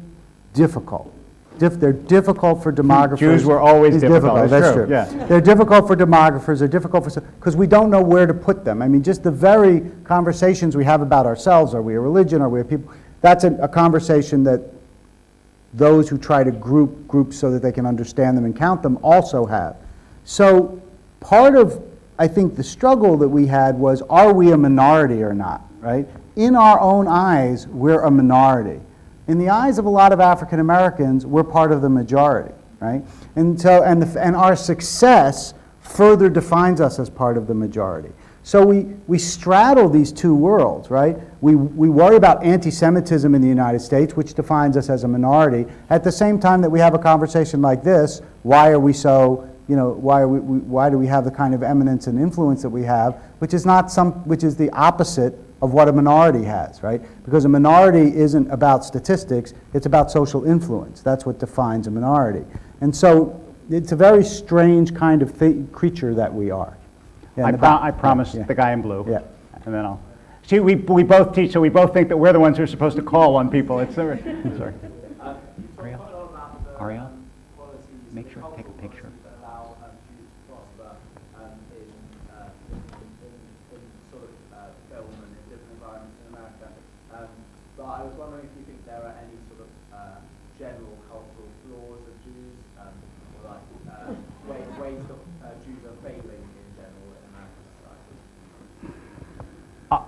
difficult. They're difficult for demographers. Jews were always difficult. That's true. true. Yeah. They're difficult for demographers. They're difficult because we don't know where to put them. I mean, just the very conversations we have about ourselves, are we a religion, are we a people, that's a conversation that those who try to group groups so that they can understand them and count them also have. So part of, I think, the struggle that we had was, are we a minority or not, right? In our own eyes, we're a minority. In the eyes of a lot of African Americans, we're part of the majority, right? And so, and our success further defines us as part of the majority. So we straddle these two worlds, right? We worry about anti-Semitism in the United States, which defines us as a minority. At the same time that we have a conversation like this, why are we so, why do we have the kind of eminence and influence that we have, which is the opposite of what a minority has, right? Because a minority isn't about statistics, it's about social influence. That's what defines a minority. And so it's a very strange kind of creature that we are. Yeah, I promise the guy in blue. Yeah. And then I'll... See, we both teach, so we both think that we're the ones who are supposed to call on people. Sorry. Ariel, make sure to take a picture. But I was wondering if you think there are any sort of general cultural flaws of Jews, or like ways that Jews are failing in general in American society.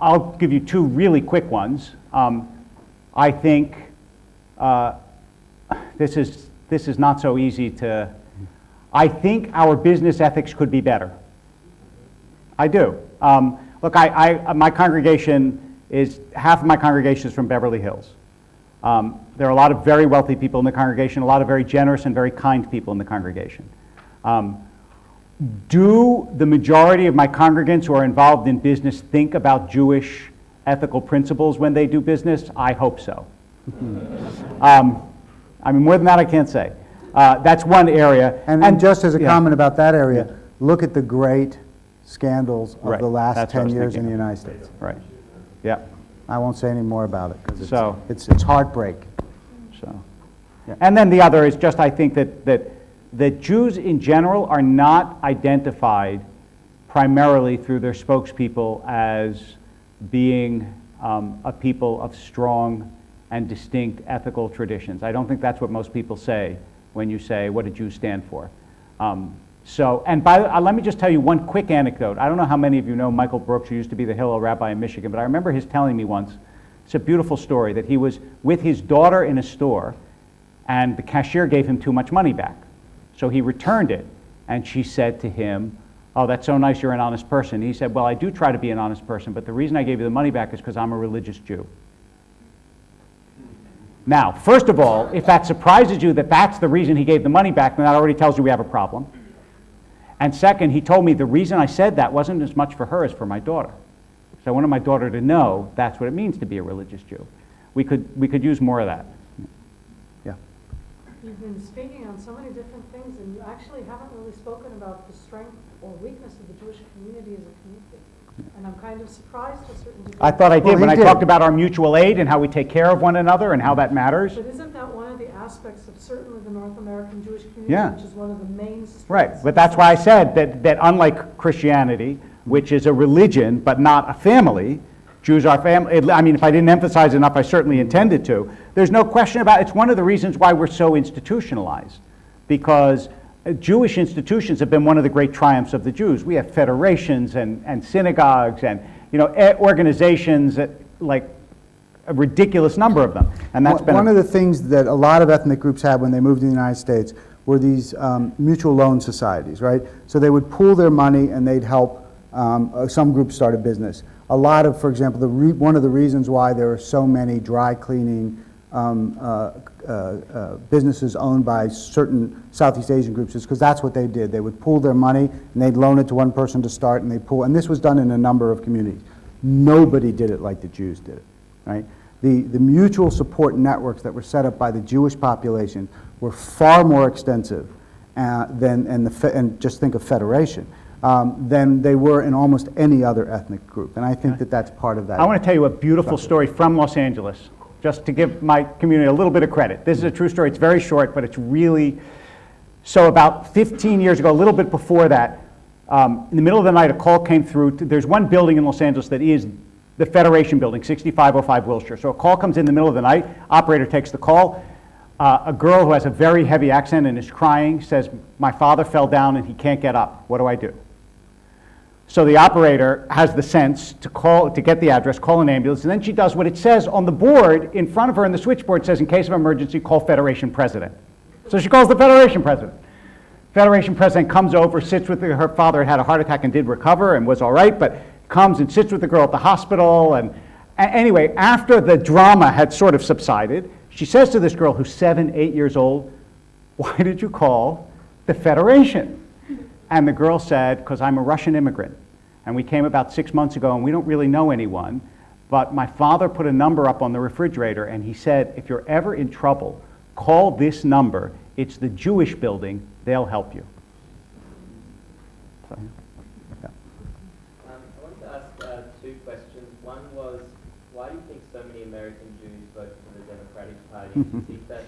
I'll give you two really quick ones. I think this is not so easy to... I think our business ethics could be better. I do. Look, my congregation is, half of my congregation is from Beverly Hills. There are a lot of very wealthy people in the congregation, a lot of very generous and very kind people in the congregation. Do the majority of my congregants who are involved in business think about Jewish ethical principles when they do business? I hope so. I mean, more than that I can't say. That's one area. And just as a comment about that area, look at the great scandals of the last 10 years in the United States. Right. Yeah. I won't say any more about it because So- it's heartbreak. So, and then the other is just, I think that Jews in general are not identified primarily through their spokespeople as being a people of strong and distinct ethical traditions. I don't think that's what most people say when you say, what do Jews stand for? Let me just tell you one quick anecdote. I don't know how many of you know Michael Brooks, who used to be the Hillel rabbi in Michigan, but I remember his telling me once, it's a beautiful story, that he was with his daughter in a store, and the cashier gave him too much money back. So he returned it, and she said to him, "Oh, that's so nice, you're an honest person." He said, "Well, I do try to be an honest person, but the reason I gave you the money back is because I'm a religious Jew." Now, first of all, if that surprises you that that's the reason he gave the money back, then that already tells you we have a problem. And second, he told me the reason I said that wasn't as much for her as for my daughter. So I wanted my daughter to know that's what it means to be a religious Jew. We could use more of that. Yeah. You've been speaking on so many different things, and you actually haven't really spoken about the strength or weakness of the Jewish community as a community. And I'm kind of surprised to a certain degree. I thought I did Well, when he I did. talked about our mutual aid and how we take care of one another and how that matters. But isn't that one of the aspects of certainly the North American Jewish community, Yeah. which is one of the main strengths? Right, but that's why I said that unlike Christianity, which is a religion but not a family, Jews are family. I mean, if I didn't emphasize enough, I certainly intended to. There's no question about it. It's one of the reasons why we're so institutionalized, because Jewish institutions have been one of the great triumphs of the Jews. We have federations and synagogues and organizations, like a ridiculous number of them. And that's been one of the things that a lot of ethnic groups had when they moved to the United States were these mutual loan societies, right? So they would pool their money and they'd help some groups start a business. A lot of, for example, one of the reasons why there are so many dry cleaning businesses owned by certain Southeast Asian groups is because that's what they did. They would pool their money and they'd loan it to one person to start, and and this was done in a number of communities. Nobody did it like the Jews did it, right? The mutual support networks that were set up by the Jewish population were far more extensive and just think of federation, than they were in almost any other ethnic group. And I think that that's part of that. I want to tell you a beautiful story from Los Angeles, just to give my community a little bit of credit. This is a true story. It's very short, but it's really... So about 15 years ago, a little bit before that, in the middle of the night, a call came through. There's one building in Los Angeles that is the Federation Building, 6505 Wilshire. So a call comes in the middle of the night. Operator takes the call. A girl who has a very heavy accent and is crying says, "My father fell down and he can't get up. What do I do?" So the operator has the sense to get the address, call an ambulance, and then she does what it says on the board in front of her in the switchboard. It says, "In case of emergency, call Federation President." So she calls the Federation President. Federation President comes over, sits with her father, had a heart attack and did recover and was all right, but comes and sits with the girl at the hospital. And anyway, after the drama had sort of subsided, she says to this girl who's 7, 8 years old, "Why did you call the Federation?" And the girl said, "Because I'm a Russian immigrant, and we came about 6 months ago, and we don't really know anyone, but my father put a number up on the refrigerator, and he said, if you're ever in trouble, call this number. It's the Jewish building. They'll help you." So, yeah. I wanted to ask two questions. One was, why do you think so many American Jews vote for the Democratic Party? Do you think that's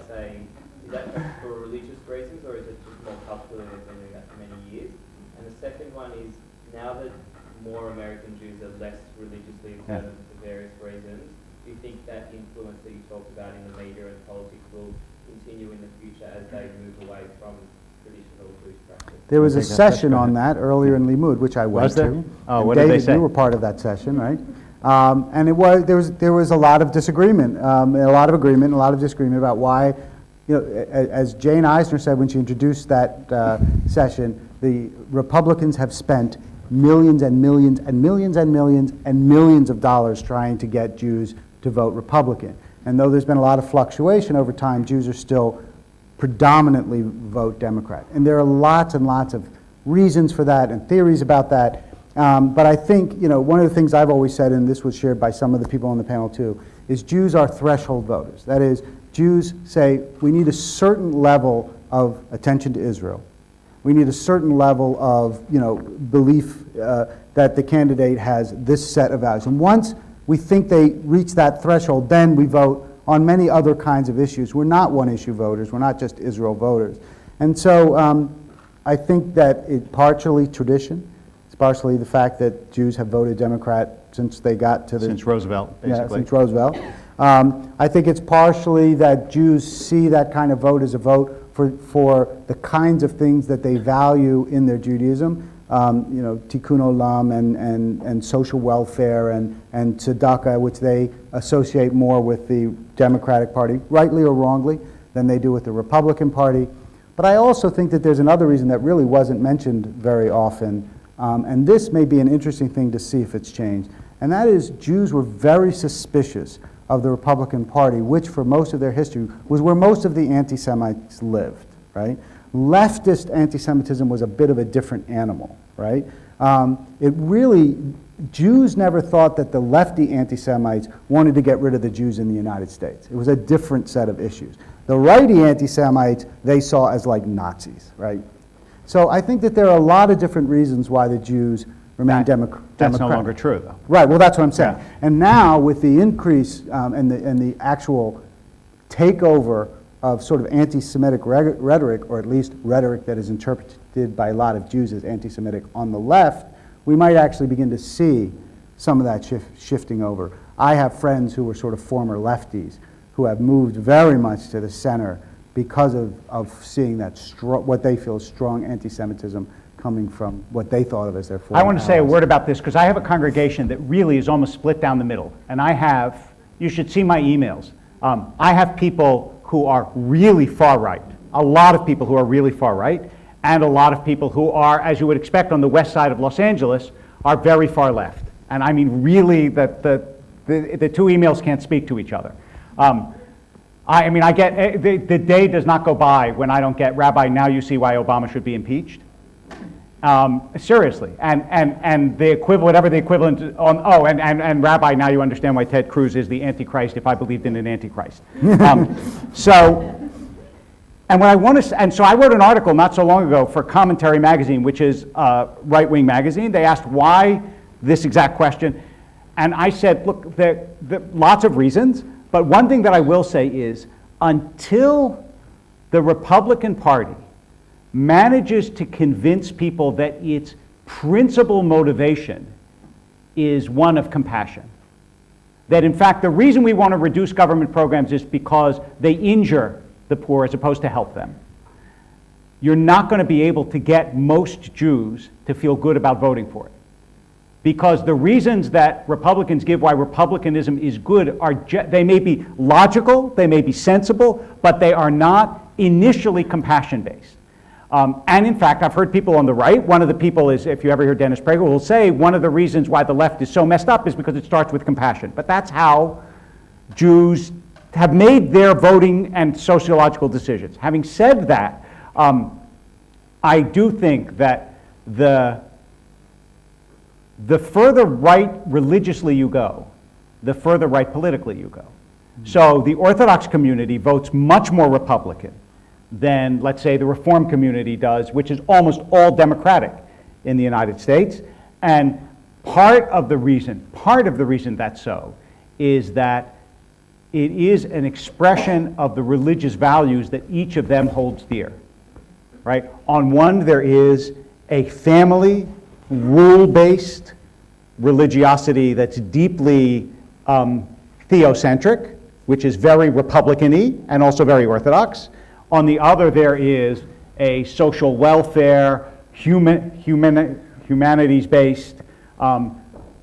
is that for religious reasons, or is it just more culturally they've been doing that for many years? And the second one is, now that more American Jews are less religiously observant for various reasons, do you think that influence that you talked about in the media and politics will continue in the future as they move away from traditional Jewish practice? There was a session on that earlier in Limmud, which I went Was there? to. Oh, And what did they David, say? you were part of that session, right? And there was a lot of disagreement, a lot of agreement, a lot of disagreement about why, as Jane Eisner said when she introduced that session, the Republicans have spent millions and millions and millions and millions and millions of dollars trying to get Jews to vote Republican. And though there's been a lot of fluctuation over time, Jews are still predominantly vote Democrat. And there are lots and lots of reasons for that and theories about that. But I think, one of the things I've always said, and this was shared by some of the people on the panel too, is Jews are threshold voters. That is, Jews say, we need a certain level of attention to Israel. We need a certain level of, belief that the candidate has this set of values. And once we think they reach that threshold, then we vote on many other kinds of issues. We're not one-issue voters. We're not just Israel voters. And so I think that it's partially tradition. It's partially the fact that Jews have voted Democrat since they got to the... Since Roosevelt, basically. Yeah, since Roosevelt. I think it's partially that Jews see that kind of vote as a vote for the kinds of things that they value in their Judaism, tikkun olam and social welfare and tzedakah, which they associate more with the Democratic Party, rightly or wrongly, than they do with the Republican Party. But I also think that there's another reason that really wasn't mentioned very often, and this may be an interesting thing to see if it's changed, and that is Jews were very suspicious of the Republican Party, which for most of their history was where most of the anti-Semites lived, right? Leftist anti-Semitism was a bit of a different animal, right? Jews never thought that the lefty anti-Semites wanted to get rid of the Jews in the United States. It was a different set of issues. The righty anti-Semites, they saw as like Nazis, right? So I think that there are a lot of different reasons why the Jews remain Democrat. That's no longer true, though. Right, well, that's what I'm saying. Yeah. And now, with the increase and the actual takeover of sort of anti-Semitic rhetoric, or at least rhetoric that is interpreted by a lot of Jews as anti-Semitic on the left, we might actually begin to see some of that shifting over. I have friends who were sort of former lefties who have moved very much to the center because of seeing that what they feel is strong anti-Semitism coming from what they thought of as their former I want to say a allies. word about this because I have a congregation that really is almost split down the middle. And you should see my emails. I have people who are really far right, a lot of people who are really far right, and a lot of people who are, as you would expect on the west side of Los Angeles, are very far left. And I mean really the two emails can't speak to each other. I mean, I get, the day does not go by when I don't get, Rabbi, now you see why Obama should be impeached. Seriously, and the equivalent, whatever the equivalent on, and Rabbi, now you understand why Ted Cruz is the Antichrist if I believed in an Antichrist. And what I want to, and so I wrote an article not so long ago for Commentary Magazine, which is a right-wing magazine. They asked why this exact question, and I said, look, there lots of reasons, but one thing that I will say is, until the Republican Party manages to convince people that its principal motivation is one of compassion, that in fact the reason we want to reduce government programs is because they injure the poor as opposed to help them, you're not going to be able to get most Jews to feel good about voting for it. Because the reasons that Republicans give why republicanism is good are, they may be logical, they may be sensible, but they are not initially compassion-based. And in fact, I've heard people on the right, one of the people is, if you ever hear Dennis Prager, will say one of the reasons why the left is so messed up is because it starts with compassion. But that's how Jews have made their voting and sociological decisions. Having said that, I do think that the further right religiously you go, the further right politically you go. So the Orthodox community votes much more Republican than, let's say, the Reform community does, which is almost all Democratic in the United States. And part of the reason that's so is that it is an expression of the religious values that each of them holds dear, right? On one, there is a family, rule-based religiosity that's deeply theocentric, which is very Republican-y and also very Orthodox. On the other, there is a social welfare, humanities-based,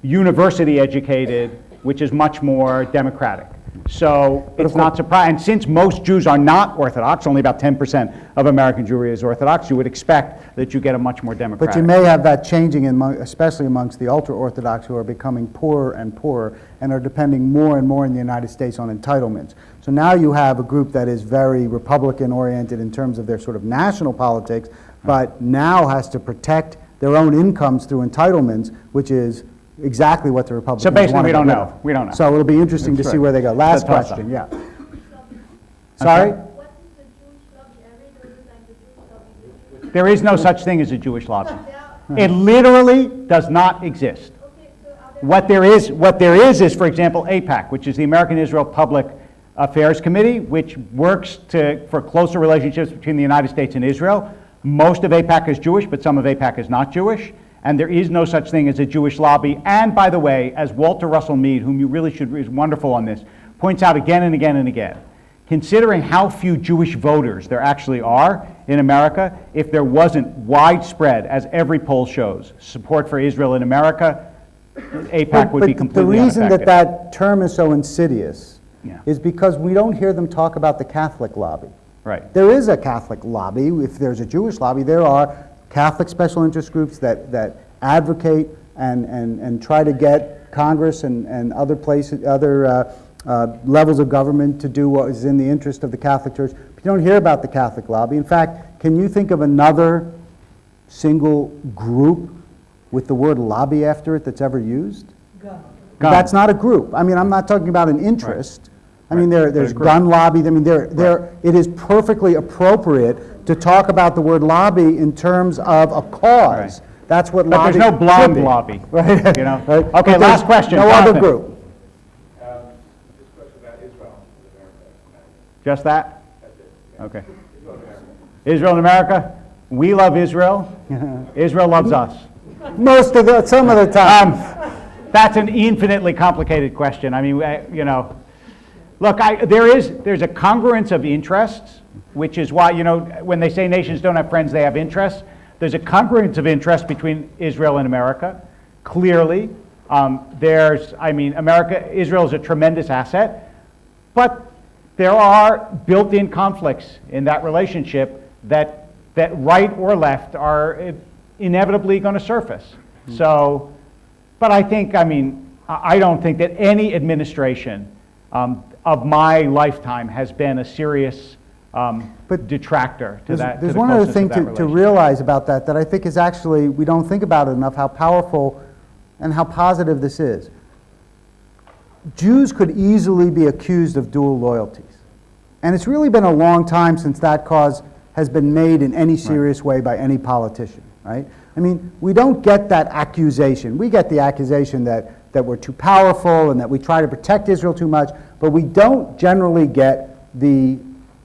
university-educated, which is much more democratic. So it's not surprising. And since most Jews are not Orthodox, only about 10% of American Jewry is Orthodox, you would expect that you get a much more democratic. But you may have that changing, especially amongst the ultra-Orthodox who are becoming poorer and poorer and are depending more and more in the United States on entitlements. So now you have a group that is very Republican-oriented in terms of their sort of national politics, but now has to protect their own incomes through entitlements, which is exactly what the Republicans want. So basically, we don't know. We don't know. So it'll be interesting to see where they go. Last That's question, yeah. Sorry? What is the Jewish lobby? I read all the time the Jewish lobby. There is no such thing as a Jewish lobby. It literally does not exist. Okay, so are there What there is, for example, AIPAC, which is the American Israel Public Affairs Committee, which works for closer relationships between the United States and Israel. Most of AIPAC is Jewish, but some of AIPAC is not Jewish. And there is no such thing as a Jewish lobby. And by the way, as Walter Russell Mead, whom you really should, is wonderful on this, points out again and again and again, considering how few Jewish voters there actually are in America, if there wasn't widespread, as every poll shows, support for Israel in America, AIPAC would be completely the reason unaffected. that term is so insidious Yeah. is because we don't hear them talk about the Catholic lobby. Right. There is a Catholic lobby. If there's a Jewish lobby, there are Catholic special interest groups that advocate and try to get Congress and other places, other levels of government to do what is in the interest of the Catholic Church. But you don't hear about the Catholic lobby. In fact, can you think of another single group with the word lobby after it that's ever used? Gun. That's not a group. I mean, I'm not talking about an interest. I mean, there's gun lobby. I mean, it is perfectly appropriate to talk about the word lobby in terms of a cause. Right. That's what But lobby there's no blonde should be. lobby, Right. you know? Right. Okay, But last there's question. No Jonathan. other group. This question about Israel in America. Just that? That's it. Okay. Israel in America. Israel in America. We love Israel. Israel loves us. Some of the time. That's an infinitely complicated question. I mean, you know, look, there's a congruence of interests, which is why, you know, when they say nations don't have friends, they have interests. There's a congruence of interest between Israel and America, clearly. Israel is a tremendous asset, but there are built-in conflicts in that relationship that right or left are inevitably going to surface. So, but I don't think that any administration, of my lifetime has been a serious detractor to that. There's to the one other closeness thing of that to relationship. realize about that I think is actually, we don't think about it enough, how powerful and how positive this is. Jews could easily be accused of dual loyalties. And it's really been a long time since that cause has been made in any serious way by any politician, right? I mean, we don't get that accusation. We get the accusation that we're too powerful and that we try to protect Israel too much, but we don't generally get the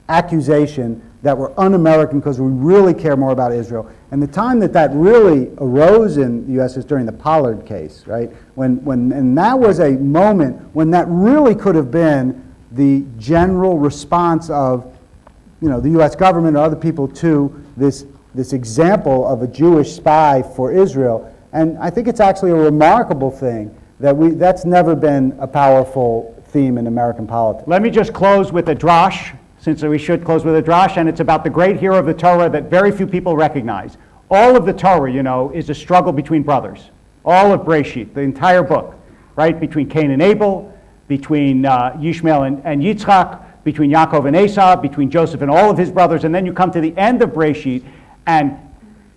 accusation that we're un-American because we really care more about Israel. And the time that really arose in the U.S. is during the Pollard case, right? And that was a moment when that really could have been the general response of, the U.S. government or other people to this example of a Jewish spy for Israel. And I think it's actually a remarkable thing that's never been a powerful theme in American politics. Let me just close with a drash, since we should close with a drash, and it's about the great hero of the Torah that very few people recognize. All of the Torah, is a struggle between brothers. All of Breshit, the entire book, right? Between Cain and Abel, between Ishmael and Yitzchak, between Yaakov and Esau, between Joseph and all of his brothers, and then you come to the end of Breshit, and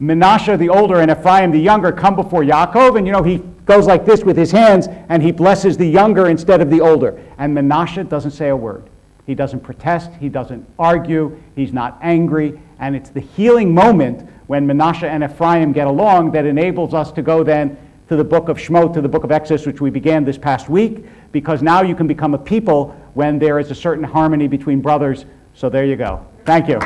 Menashe the older and Ephraim the younger come before Yaakov, and he goes like this with his hands, and he blesses the younger instead of the older. And Menashe doesn't say a word. He doesn't protest, he doesn't argue, he's not angry, and it's the healing moment when Menashe and Ephraim get along that enables us to go then to the book of Shemot, to the book of Exodus, which we began this past week, because now you can become a people when there is a certain harmony between brothers. So there you go. Thank you.